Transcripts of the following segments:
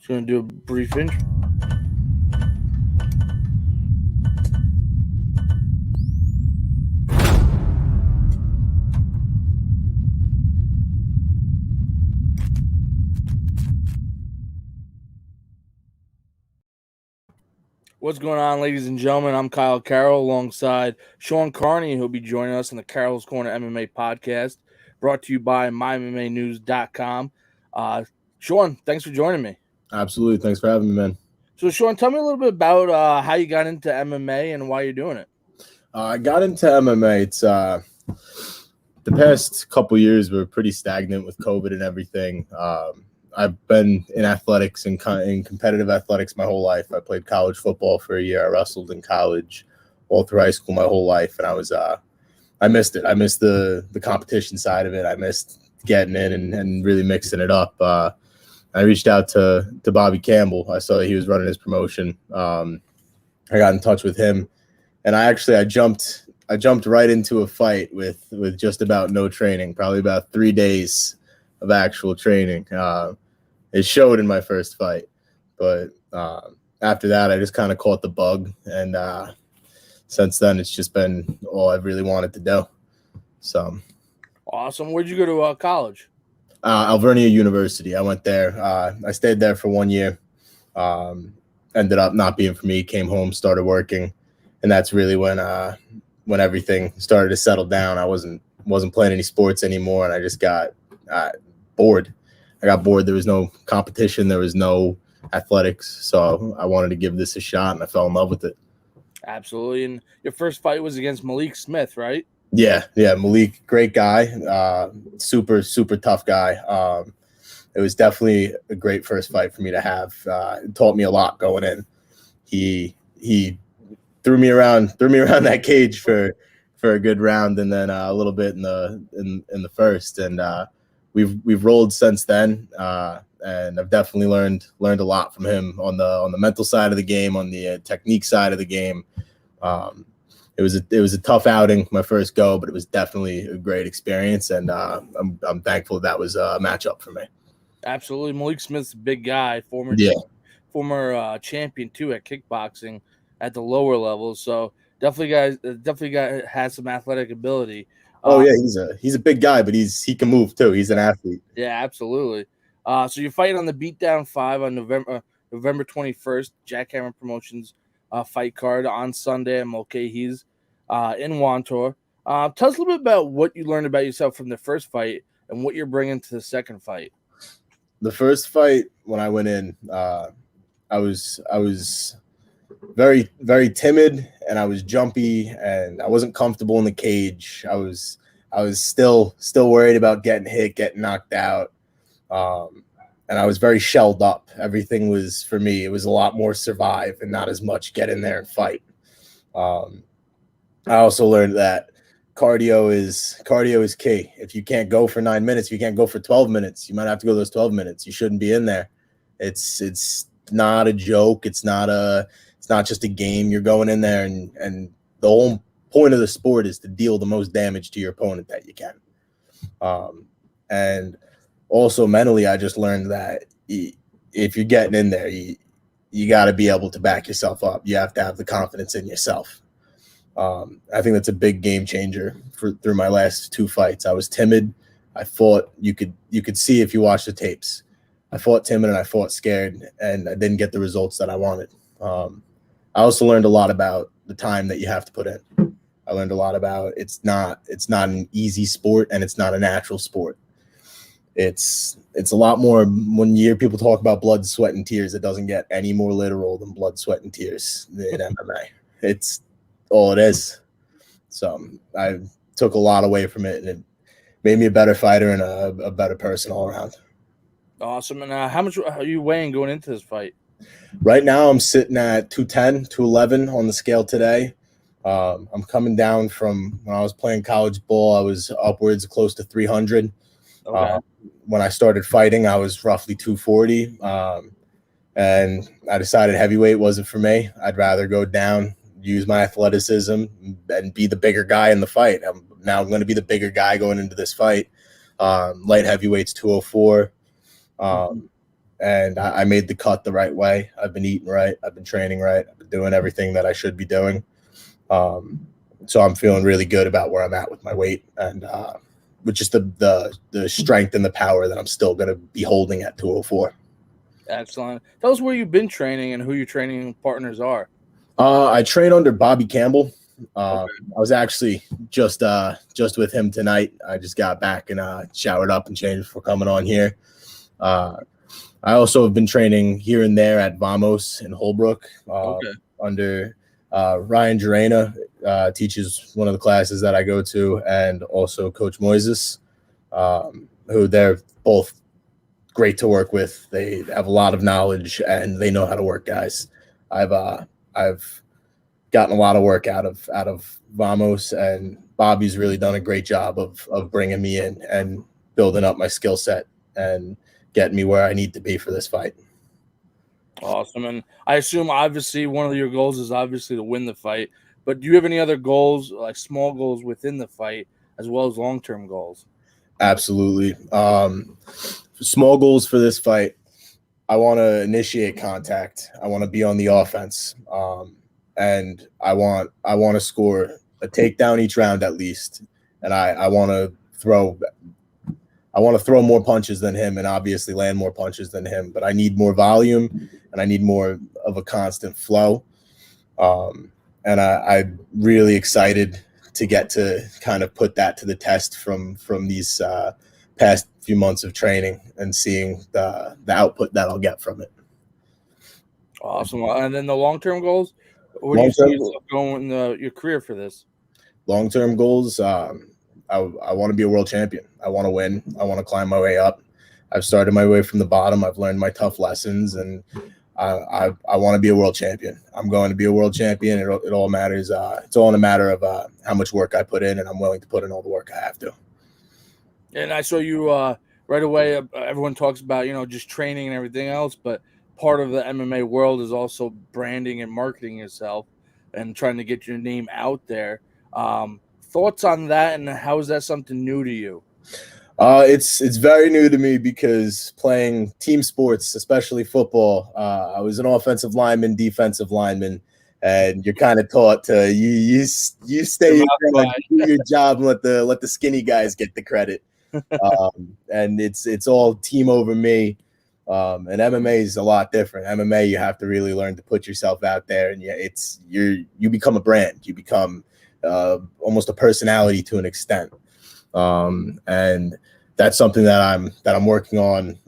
Just going to do a brief intro. What's going on, ladies and gentlemen? I'm Kyle Carroll alongside Sean Carney, who'll be joining us on the Carroll's Corner MMA podcast, brought to you by MyMMAnews.com. Sean, thanks for joining me. Absolutely. Thanks for having me, man. So, Sean, tell me a little bit about how you got into MMA and why you're doing it. I got into MMA. It's the past couple years were pretty stagnant with COVID and everything. I've been in athletics and in competitive athletics my whole life. I played college football for a year. I wrestled in college all through high school my whole life, and I missed it. I missed the competition side of it. I missed getting in and really mixing it up. I reached out to Bobby Campbell. I saw that he was running his promotion. I got in touch with him, and I jumped right into a fight with just about no training, probably about 3 days of actual training. It showed in my first fight, but after that, I just kind of caught the bug, and since then, it's just been all I've really wanted to do. So, awesome. Where'd you go to college? Alvernia University. I went there. I stayed there for 1 year. Ended up not being for me. Came home, started working, and that's really when everything started to settle down. I wasn't playing any sports anymore, and I just got bored. I got bored. There was no competition. There was no athletics. So I wanted to give this a shot, and I fell in love with it. Absolutely. And your first fight was against Malik Smith, right? Yeah. Malik, great guy. Super, super tough guy. It was definitely a great first fight for me to have. It taught me a lot going in. He threw me around that cage for a good round, and then a little bit in the first. And we've rolled since then, and I've definitely learned a lot from him on the mental side of the game, on the technique side of the game. It was a tough outing, my first go, but it was definitely a great experience, and I'm thankful that was a matchup for me. Absolutely, Malik Smith's a big guy, former champion too at kickboxing at the lower levels. So definitely has some athletic ability. Oh yeah, he's a big guy, but he can move too. He's an athlete. Yeah, absolutely. So you're fighting on the Beatdown 5 on November 21st, Jackhammer Promotions fight card on Sunday at Mulcahy's in Wantor. Tell us a little bit about what you learned about yourself from the first fight and what you're bringing to the second fight. The first fight, when I went in, I was very, very timid, and I was jumpy, and I wasn't comfortable in the cage. I was still worried about getting hit, getting knocked out, and I was very shelled up. Everything was, for me, it was a lot more survive and not as much get in there and fight. I also learned that cardio is key. If you can't go for 9 minutes, you can't go for 12 minutes. You might have to go those 12 minutes. You shouldn't be in there. It's not a joke. It's not just a game. You're going in there, and the whole point of the sport is to deal the most damage to your opponent that you can. And also mentally, I just learned that if you're getting in there, you got to be able to back yourself up. You have to have the confidence in yourself. I think that's a big game changer through my last 2 fights. I was timid. I fought. You could see if you watch the tapes. I fought timid and I fought scared, and I didn't get the results that I wanted. I also learned a lot about the time that you have to put in. I learned a lot about it's not an easy sport, and it's not a natural sport. It's a lot more. When you hear people talk about blood, sweat, and tears, it doesn't get any more literal than blood, sweat, and tears in MMA. It's all it is. So I took a lot away from it, and it made me a better fighter and a better person all around. Awesome. And how much are you weighing going into this fight? Right now, I'm sitting at 210, 211 on the scale today. I'm coming down from when I was playing college ball. I was upwards close to 300. Okay. When I started fighting, I was roughly 240. And I decided heavyweight wasn't for me. I'd rather go down, use my athleticism, and be the bigger guy in the fight. I'm going to be the bigger guy going into this fight. Light heavyweight's 204. and I made the cut the right way. I've been eating right. I've been training right. I've been doing everything that I should be doing. So I'm feeling really good about where I'm at with my weight and with just the strength and the power that I'm still going to be holding at 204. Excellent. Tell us where you've been training and who your training partners are. I train under Bobby Campbell. Okay. I was actually just with him tonight. I just got back and showered up and changed before coming on here. I also have been training here and there at Vamos in Holbrook under Ryan Gerena, teaches one of the classes that I go to, and also Coach Moises, who they're both great to work with. They have a lot of knowledge and they know how to work guys. I've gotten a lot of work out of Vamos, and Bobby's really done a great job of bringing me in and building up my skill set and getting me where I need to be for this fight. Awesome. And I assume obviously one of your goals is obviously to win the fight, but do you have any other goals, like small goals within the fight as well as long-term goals? Absolutely. Small goals for this fight. I want to initiate contact. I want to be on the offense. And I want to score a takedown each round at least. And I want to throw more punches than him and obviously land more punches than him. But I need more volume and I need more of a constant flow. And I'm really excited to get to kind of put that to the test from these past few months of training and seeing the output that I'll get from it. Awesome. And then the long-term goals? Where do you see yourself going in your career for this? Long-term goals, I want to be a world champion. I want to win. I want to climb my way up. I've started my way from the bottom. I've learned my tough lessons, and I want to be a world champion. I'm going to be a world champion. It all matters. It's all in a matter of how much work I put in, and I'm willing to put in all the work I have to. And I saw you right away. Everyone talks about, just training and everything else, but part of the MMA world is also branding and marketing yourself and trying to get your name out there. Thoughts on that, and how is that something new to you? It's very new to me because playing team sports, especially football, I was an offensive lineman, defensive lineman, and you're kind of taught to you stay do your job and let the skinny guys get the credit. And it's all team over me. And MMA is a lot different. MMA, you have to really learn to put yourself out there, and you become a brand. You become almost a personality to an extent. And that's something that I'm working on,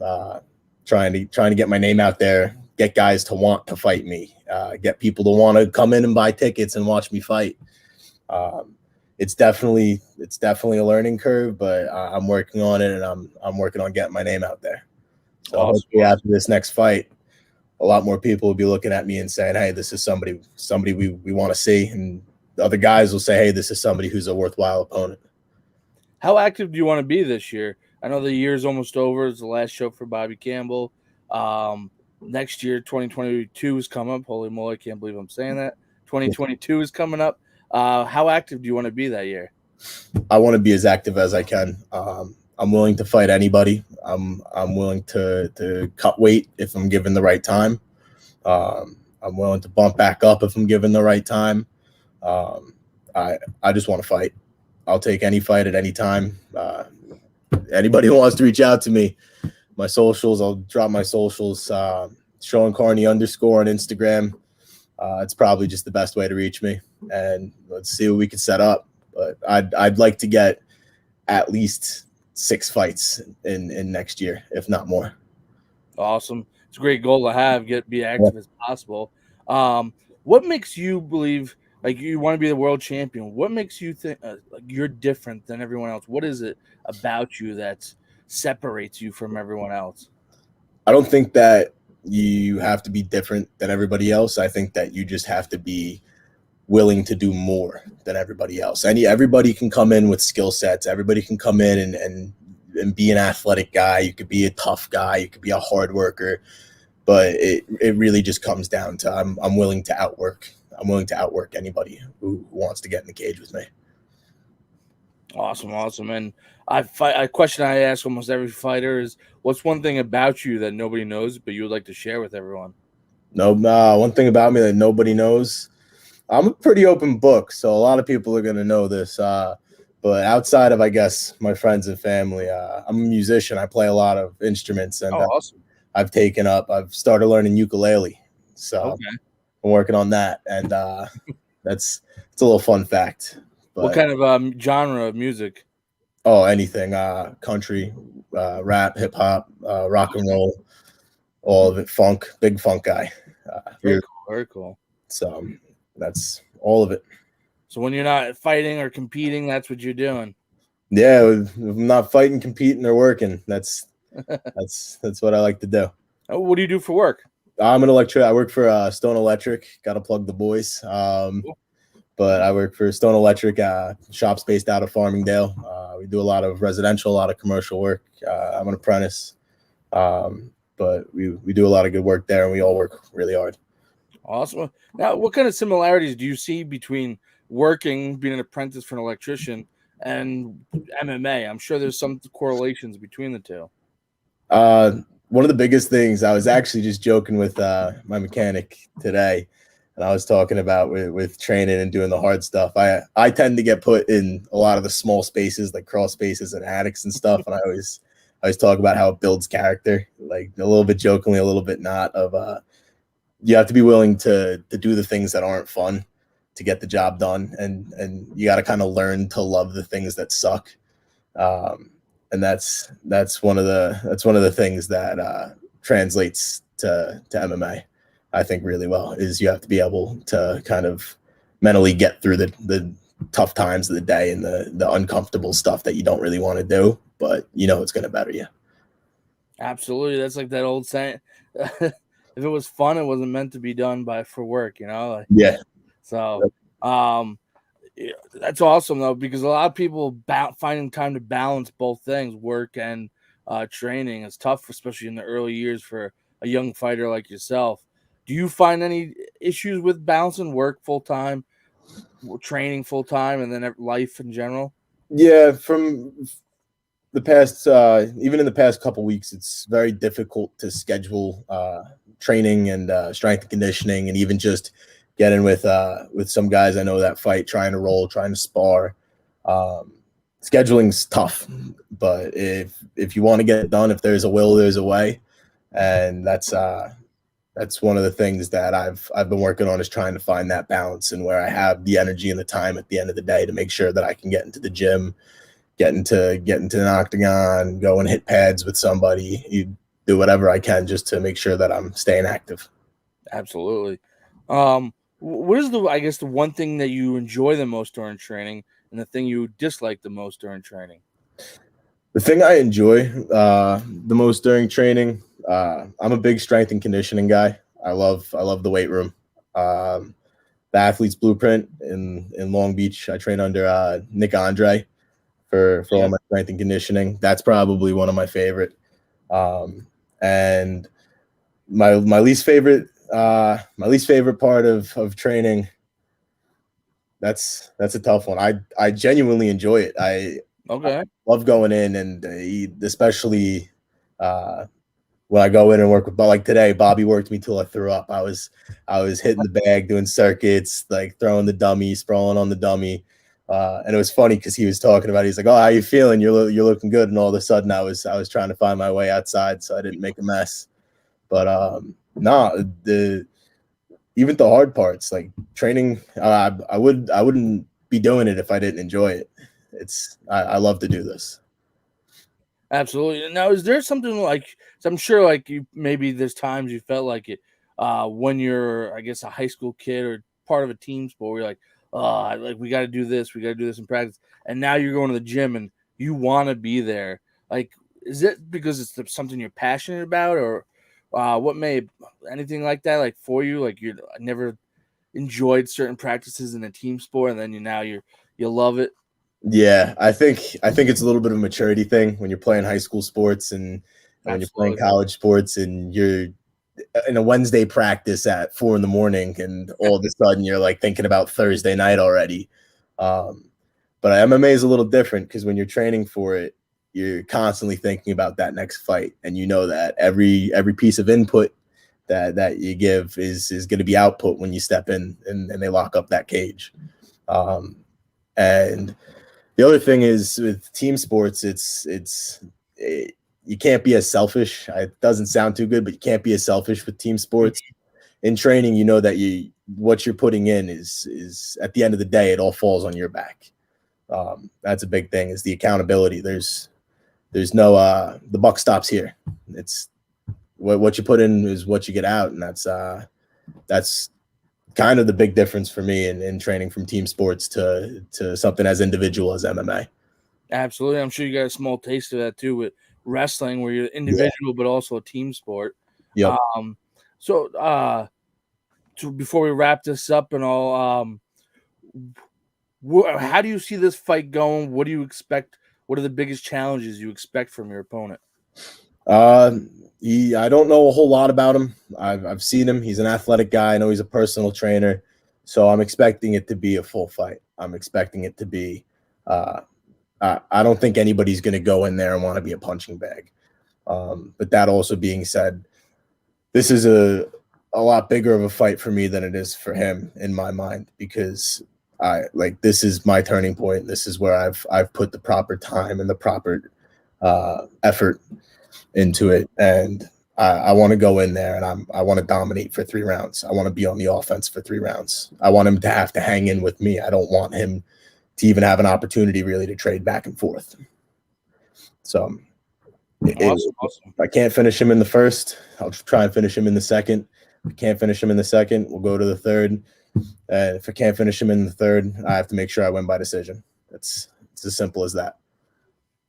trying to get my name out there, get guys to want to fight me, get people to want to come in and buy tickets and watch me fight. It's definitely a learning curve, but I'm working on it, and I'm working on getting my name out there. So hopefully after this next fight, a lot more people will be looking at me and saying, hey, this is somebody we want to see. And the other guys will say, hey, this is somebody who's a worthwhile opponent. How active do you want to be this year? I know the year's almost over. It's the last show for Bobby Campbell. Next year, 2022 is coming up. Holy moly, I can't believe I'm saying that. 2022 is coming up. How active do you want to be that year? I want to be as active as I can. I'm willing to fight anybody. I'm willing to cut weight if I'm given the right time. I'm willing to bump back up if I'm given the right time. I just want to fight. I'll take any fight at any time. Anybody who wants to reach out to me, my socials, I'll drop my socials. Sean Carney _ on Instagram. It's probably just the best way to reach me, and let's see what we can set up. But I'd like to get at least 6 fights in next year, if not more. Awesome. It's a great goal to have. Be active as possible. What makes you believe like you want to be the world champion? What makes you think like you're different than everyone else? What is it about you that separates you from everyone else? I don't think that you have to be different than everybody else. I think that you just have to be willing to do more than everybody else. Everybody can come in with skill sets. Everybody can come in and be an athletic guy. You could be a tough guy. You could be a hard worker. But it really just comes down to I'm willing to outwork. I'm willing to outwork anybody who wants to get in the cage with me. Awesome. And a question I ask almost every fighter is, what's one thing about you that nobody knows but you would like to share with everyone? No, one thing about me that nobody knows, I'm a pretty open book, so a lot of people are gonna know this. But outside of, I guess, my friends and family, I'm a musician. I play a lot of instruments, and Oh, awesome. I've started learning ukulele, so Okay. I'm working on that, and it's a little fun fact. What But kind of genre of music? anything, country, rap, hip hop, rock and Okay. roll, all of it, funk, big funk guy. Very cool. Very cool. So that's all of it. So when you're not fighting or competing, that's what you're doing. Yeah, I'm not fighting, competing, or working. That's what I like to do. What do you do for work? I'm an electric. I work for Stone Electric. Got to plug the boys. Cool. But I work for Stone Electric. Shops based out of Farmingdale. We do a lot of residential, a lot of commercial work. I'm an apprentice, but we do a lot of good work there, and we all work really hard. Awesome. Now, what kind of similarities do you see between working, being an apprentice for an electrician, and MMA? I'm sure there's some correlations between the two. One of the biggest things, I was actually just joking with my mechanic today, and I was talking about with training and doing the hard stuff. I tend to get put in a lot of the small spaces, like crawl spaces and attics and stuff, and I always talk about how it builds character, like a little bit jokingly, a little bit not. You have to be willing to do the things that aren't fun to get the job done, and you got to kind of learn to love the things that suck. And that's one of the things that translates to MMA, I think, really well. Is you have to be able to kind of mentally get through the tough times of the day and the uncomfortable stuff that you don't really want to do, but it's going to better you. Absolutely. That's like that old saying. If it was fun, it wasn't meant to be done for work, Yeah. So, yeah, that's awesome though, because a lot of people finding time to balance both things, work and training, is tough, especially in the early years for a young fighter like yourself. Do you find any issues with balancing work full time, training full time, and then life in general? Yeah, from the past, even in the past couple weeks, it's very difficult to schedule training and strength and conditioning, and even just getting with some guys I know that fight, trying to roll, trying to spar. Scheduling's tough, but if you want to get it done, if there's a will, there's a way, and that's one of the things that I've been working on, is trying to find that balance, and where I have the energy and the time at the end of the day to make sure that I can get into the gym, get into an octagon, go and hit pads with somebody. You do whatever I can just to make sure that I'm staying active. Absolutely. What is the one thing that you enjoy the most during training, and the thing you dislike the most during training? The thing I enjoy the most during training, I'm a big strength and conditioning guy. I love the weight room. The Athlete's Blueprint in Long Beach. I train under Nick Andre for all my strength and conditioning. That's probably one of my favorite. And my least favorite part of training, that's a tough one. I genuinely enjoy it. I love going in, and especially when I go in and work with, like today, Bobby worked me till I threw up. I was hitting the bag, doing circuits, like throwing the dummy, sprawling on the dummy. And it was funny because he was talking about it. He's like, "Oh, how you feeling? You're looking good." And all of a sudden, I was trying to find my way outside so I didn't make a mess. But even the hard parts, like training, I wouldn't be doing it if I didn't enjoy it. I love to do this. Absolutely. Now, is there something like, so I'm sure like maybe there's times you felt like it when you're, I guess, a high school kid or part of a team sport where you're like, oh, like we got to do this in practice. And now you're going to the gym and you want to be there. Like, is it because it's something you're passionate about, or what made anything like that, like for you, like you never enjoyed certain practices in a team sport and then you love it? Yeah, I think it's a little bit of a maturity thing when you're playing high school sports and when you're playing college sports, and you're in a Wednesday practice at 4 a.m, and all of a sudden you're like thinking about Thursday night already. But MMA is a little different because when you're training for it, you're constantly thinking about that next fight, and you know that every piece of input that you give is going to be output when you step in and they lock up that cage. And the other thing is with team sports, you can't be as selfish. It doesn't sound too good, but you can't be as selfish with team sports. In training, you know that what you're putting in is at the end of the day, it all falls on your back. That's a big thing, is the accountability. There's no the buck stops here. It's what you put in is what you get out, and that's kind of the big difference for me in training from team sports to something as individual as MMA. Absolutely. I'm sure you got a small taste of that too with wrestling, where you're individual but also a team sport. Yep. So before we wrap this up and all, how do you see this fight going? What do you expect? What are the biggest challenges you expect from your opponent? I don't know a whole lot about him. I've seen him. He's an athletic guy. I know he's a personal trainer. So I'm expecting it to be a full fight. I'm expecting it to be I don't think anybody's going to go in there and want to be a punching bag. But that also being said, this is a lot bigger of a fight for me than it is for him in my mind, because this is my turning point. This is where I've put the proper time and the proper effort into it, and I want to go in there and I want to dominate for 3 rounds. I want to be on the offense for 3 rounds. I want him to have to hang in with me. I don't want him to even have an opportunity really to trade back and forth. So Awesome. if I can't finish him in the first, I'll try and finish him in the second. If I can't finish him in the second, we'll go to the third. And if I can't finish him in the third, I have to make sure I win by decision. It's as simple as that.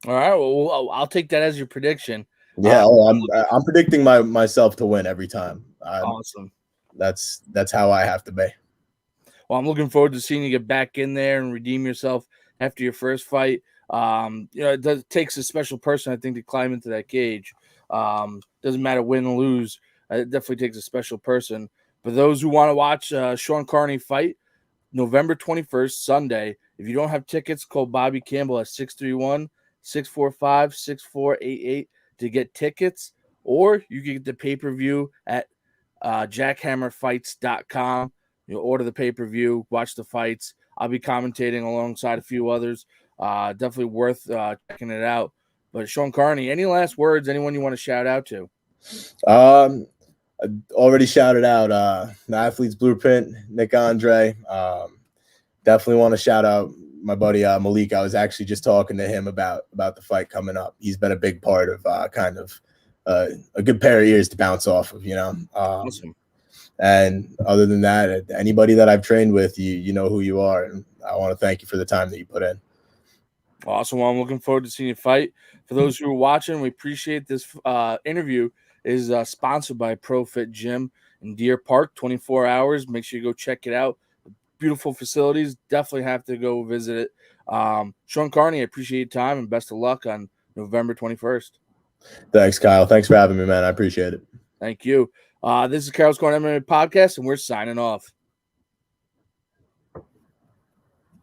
All right. Well, I'll take that as your prediction. Yeah, I'm predicting myself to win every time. Awesome. That's how I have to be. Well, I'm looking forward to seeing you get back in there and redeem yourself after your first fight. It takes a special person, I think, to climb into that cage. Doesn't matter win or lose. It definitely takes a special person. For those who want to watch Sean Carney fight, November 21st, Sunday. If you don't have tickets, call Bobby Campbell at 631-645-6488 to get tickets, or you can get the pay-per-view at jackhammerfights.com. You'll order the pay-per-view, watch the fights. I'll be commentating alongside a few others. Definitely worth checking it out. But Sean Carney, any last words, anyone you want to shout out to? I already shouted out the Athlete's Blueprint, Nick Andre. Definitely want to shout out my buddy Malik. I was actually just talking to him about the fight coming up. He's been a big part of kind of a good pair of ears to bounce off of, Awesome. And other than that, anybody that I've trained with, you know who you are, and I want to thank you for the time that you put in. Awesome. Well, I'm looking forward to seeing you fight. For those who are watching, we appreciate this interview is sponsored by ProFit Gym in Deer Park, 24 hours. Make sure you go check it out. Beautiful facilities. Definitely have to go visit it. Sean Carney, I appreciate your time and best of luck on November 21st. Thanks, Kyle. Thanks for having me, man. I appreciate it. Thank you. This is Carl's Corner MMA Podcast, and we're signing off.